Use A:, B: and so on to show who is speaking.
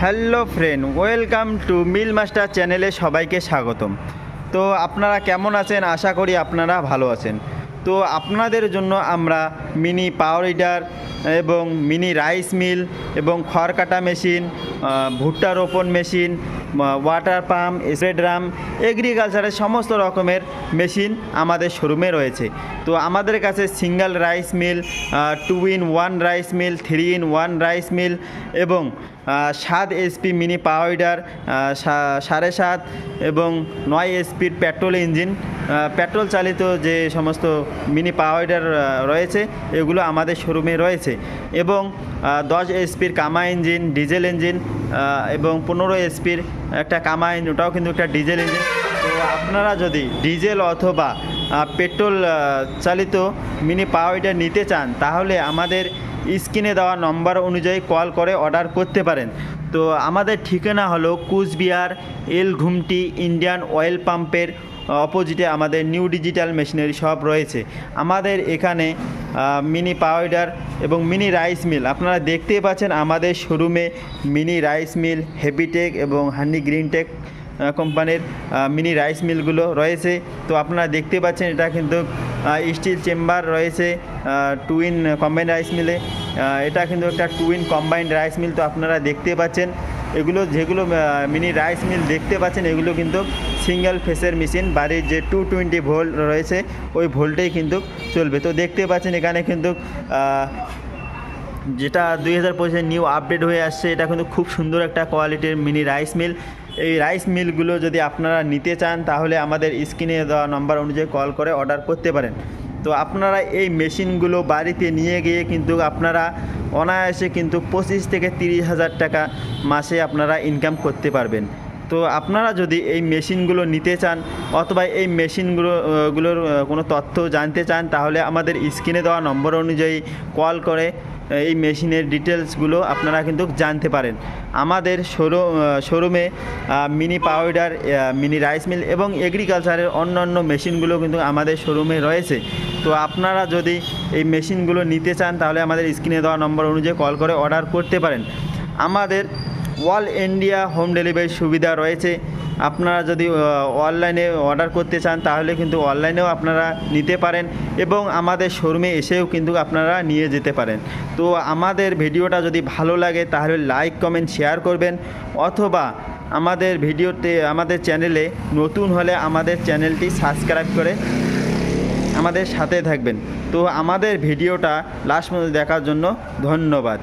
A: Hello friend, welcome to Mill Master চ্যানেলে সবাইকে স্বাগতম। তো আপনারা কেমন আছেন? আশা করি আপনারা ভালো আছেন। তো আপনাদের জন্য আমরা মিনি পাওয়ার হিটার এবং মিনি রাইস মিল এবং খড় কাটা মেশিন, ভুট্টা রোপণ machine, water pump, spray drum, এগ্রিকালচারের সমস্ত রকমের মেশিন আমাদের শোরুমে রয়েছে। তো আমাদের কাছে single rice mill, 2-in-1 rice mill, 3-in-1 rice mill এবং 7 HP মিনি পাওয়ার হিটার, 7.5 এবং 9 SPর পেট্রোল ইঞ্জিন, পেট্রোল চালিত যে সমস্ত মিনি পাওয়ার হিটার রয়েছে এগুলো আমাদের শোরুমে রয়েছে এবং 10 SPর কামা ইঞ্জিন, ডিজেল ইঞ্জিন এবং 15 SPর একটা কামা ইঞ্জিন, ওটাও কিন্তু একটা ডিজেল ইঞ্জিন। তো আপনারা যদি ডিজেল অথবা পেট্রোল চালিত মিনি পাওয়ার হিটার নিতে চান তাহলে আমাদের স্ক্রিনে দেওয়া নম্বর অনুযায়ী কল করে অর্ডার করতে পারেন। তো আমাদের ঠিকানা হলো কুচবিহার এল ঘুমটি ইন্ডিয়ান অয়েল পাম্পের অপোজিটে আমাদের নিউ ডিজিটাল মেশিনারি শপ রয়েছে। আমাদের এখানে মিনি পাওয়ার হিটার এবং মিনি রাইস মিল আপনারা দেখতেই পাচ্ছেন। আমাদের শোরুমে মিনি রাইস মিল, হেভিটেক এবং হানি গ্রিনটেক কোম্পানির মিনি রাইস মিলগুলো রয়েছে। তো আপনারা দেখতে পাচ্ছেন এটা কিন্তু স্টিল চেম্বার রয়েছে 2-in কম্বাইন্ড রাইস মিলে। এটা কিন্তু একটা 2-in কম্বাইন্ড রাইস মিল। তো আপনারা দেখতে পাচ্ছেন এগুলো যেগুলো মিনি রাইস মিল দেখতে পাচ্ছেন এগুলো কিন্তু সিঙ্গেল ফেসের মেশিন, বাড়ির যে 220 ভোল্ট রয়েছে ওই ভোল্টেই কিন্তু চলবে। তো দেখতে পাচ্ছেন এখানে কিন্তু যেটা 2025 নিউ আপডেট হয়ে আসছে, এটা কিন্তু খুব সুন্দর একটা কোয়ালিটির মিনি রাইস মিল। এই রাইস মিলগুলো যদি আপনারা নিতে চান তাহলে আমাদের স্ক্রিনে দেওয়া নাম্বার অনুযায়ী কল করে অর্ডার করতে পারেন। তো আপনারা এই মেশিনগুলো বাড়িতে নিয়ে গিয়ে কিন্তু আপনারা অনায়াসে কিন্তু 25 থেকে 30 হাজার টাকা মাসে আপনারা ইনকাম করতে পারবেন। তো আপনারা যদি এই মেশিনগুলো নিতে চান অথবা এই মেশিনগুলোর কোনো তথ্য জানতে চান তাহলে আমাদের স্ক্রিনে দেওয়া নম্বর অনুযায়ী কল করে এই মেশিনের ডিটেলসগুলো আপনারা কিন্তু জানতে পারেন। আমাদের শোরুমে mini power heater, mini rice mill এবং এগ্রিকালচারের অন্যান্য মেশিনগুলো কিন্তু আমাদের শোরুমে রয়েছে। তো আপনারা যদি এই মেশিনগুলো নিতে চান তাহলে আমাদের স্ক্রিনে দেওয়া নম্বর অনুযায়ী কল করে অর্ডার করতে পারেন। আমাদের অল ইন্ডিয়া হোম ডেলিভারির সুবিধা রয়েছে। আপনারা যদি অনলাইনে অর্ডার করতে চান তাহলে কিন্তু অনলাইনেও আপনারা নিতে পারেন এবং আমাদের শোরুমে এসেও কিন্তু আপনারা নিয়ে যেতে পারেন। তো আমাদের ভিডিওটা যদি ভালো লাগে তাহলে লাইক, কমেন্ট, শেয়ার করবেন অথবা আমাদের চ্যানেলে নতুন হলে আমাদের চ্যানেলটি সাবস্ক্রাইব করে আমাদের সাথে থাকবেন। তো আমাদের ভিডিওটা লাস্ট পর্যন্ত দেখার জন্য ধন্যবাদ।